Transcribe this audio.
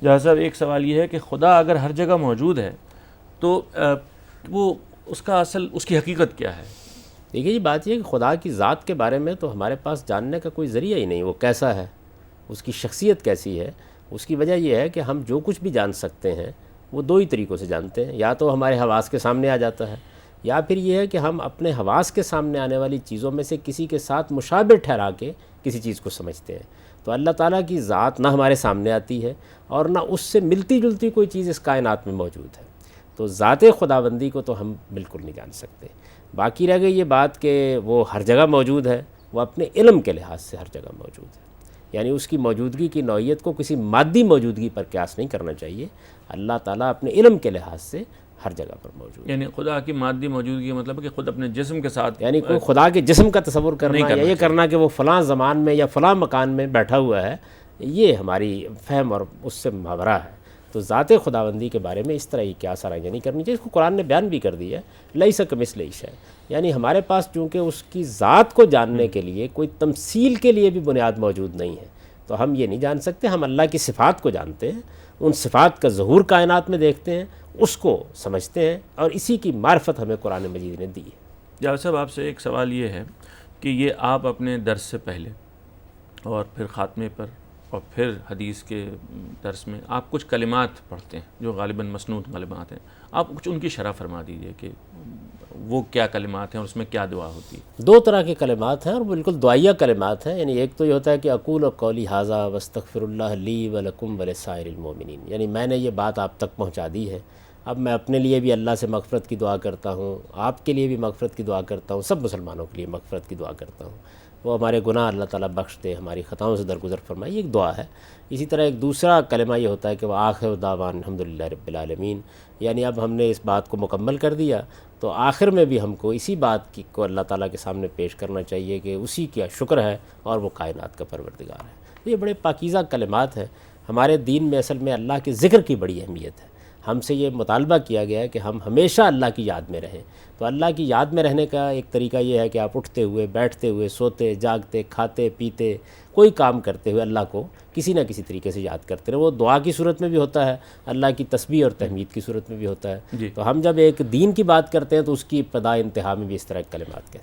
جہاں صاحب ایک سوال یہ ہے کہ خدا اگر ہر جگہ موجود ہے تو وہ اس کا اصل اس کی حقیقت کیا ہے؟ دیکھیے جی، بات یہ ہے کہ خدا کی ذات کے بارے میں تو ہمارے پاس جاننے کا کوئی ذریعہ ہی نہیں، وہ کیسا ہے، اس کی شخصیت کیسی ہے۔ اس کی وجہ یہ ہے کہ ہم جو کچھ بھی جان سکتے ہیں وہ دو ہی طریقوں سے جانتے ہیں، یا تو ہمارے حواس کے سامنے آ جاتا ہے، یا پھر یہ ہے کہ ہم اپنے حواس کے سامنے آنے والی چیزوں میں سے کسی کے ساتھ مشابہ ٹھہرا کے کسی چیز کو سمجھتے ہیں۔ تو اللہ تعالیٰ کی ذات نہ ہمارے سامنے آتی ہے اور نہ اس سے ملتی جلتی کوئی چیز اس کائنات میں موجود ہے، تو ذات خداوندی کو تو ہم بالکل نہیں جان سکتے۔ باقی رہ گئی یہ بات کہ وہ ہر جگہ موجود ہے، وہ اپنے علم کے لحاظ سے ہر جگہ موجود ہے، یعنی اس کی موجودگی کی نوعیت کو کسی مادی موجودگی پر قیاس نہیں کرنا چاہیے۔ اللہ تعالیٰ اپنے علم کے لحاظ سے ہر جگہ پر موجود ہے۔ یعنی خدا کی مادی موجودگی کا مطلب ہے کہ خود اپنے جسم کے ساتھ، یعنی کوئی خدا کے جسم کا تصور کرنا یا یہ کرنا کہ وہ فلاں زمان میں یا فلاں مکان میں بیٹھا ہوا ہے، یہ ہماری فہم اور اس سے ماورا ہے۔ تو ذات خداوندی کے بارے میں اس طرح کی قیاس آرائیاں نہیں کرنی چاہیے۔ اس کو قرآن نے بیان بھی کر دیا ہے، لیس کمثلہ شیء، یعنی ہمارے پاس چونکہ اس کی ذات کو جاننے کے لیے کوئی تمثیل کے لیے بھی بنیاد موجود نہیں ہے، تو ہم یہ نہیں جان سکتے۔ ہم اللہ کی صفات کو جانتے ہیں، ان صفات کا ظہور کائنات میں دیکھتے ہیں، اس کو سمجھتے ہیں، اور اسی کی معرفت ہمیں قرآن مجید نے دی ہے۔ جاوید صاحب آپ سے ایک سوال یہ ہے کہ یہ آپ اپنے درس سے پہلے اور پھر خاتمے پر اور پھر حدیث کے درس میں آپ کچھ کلمات پڑھتے ہیں جو غالباً مسنود کلمات ہیں، آپ کچھ ان کی شرح فرما دیجئے کہ وہ کیا کلمات ہیں اور اس میں کیا دعا ہوتی ہے؟ دو طرح کے کلمات ہیں اور بالکل دعائیہ کلمات ہیں، یعنی ایک تو یہ ہوتا ہے کہ اقول قولی ھذا واستغفر اللہ لی ولکم ولسائر المؤمنین، یعنی میں نے یہ بات آپ تک پہنچا دی ہے، اب میں اپنے لیے بھی اللہ سے مغفرت کی دعا کرتا ہوں، آپ کے لیے بھی مغفرت کی دعا کرتا ہوں، سب مسلمانوں کے لیے مغفرت کی دعا کرتا ہوں، وہ ہمارے گناہ اللہ تعالیٰ بخش دے، ہماری خطاؤں سے درگزر فرمائے، یہ ایک دعا ہے۔ اسی طرح ایک دوسرا کلمہ یہ ہوتا ہے کہ وہ آخر دعوان الحمدللہ رب العالمین، یعنی اب ہم نے اس بات کو مکمل کر دیا تو آخر میں بھی ہم کو اسی بات کو اللہ تعالیٰ کے سامنے پیش کرنا چاہیے کہ اسی کا شکر ہے اور وہ کائنات کا پروردگار ہے۔ یہ بڑے پاکیزہ کلمات ہیں۔ ہمارے دین میں اصل میں اللہ کے ذکر کی بڑی اہمیت ہے۔ ہم سے یہ مطالبہ کیا گیا ہے کہ ہم ہمیشہ اللہ کی یاد میں رہیں، تو اللہ کی یاد میں رہنے کا ایک طریقہ یہ ہے کہ آپ اٹھتے ہوئے، بیٹھتے ہوئے، سوتے جاگتے، کھاتے پیتے، کوئی کام کرتے ہوئے اللہ کو کسی نہ کسی طریقے سے یاد کرتے رہیں۔ وہ دعا کی صورت میں بھی ہوتا ہے، اللہ کی تسبیح اور تحمید کی صورت میں بھی ہوتا ہے۔ تو ہم جب ایک دین کی بات کرتے ہیں تو اس کی ابتدا انتہا میں بھی اس طرح کے کلمات کہتے ہیں۔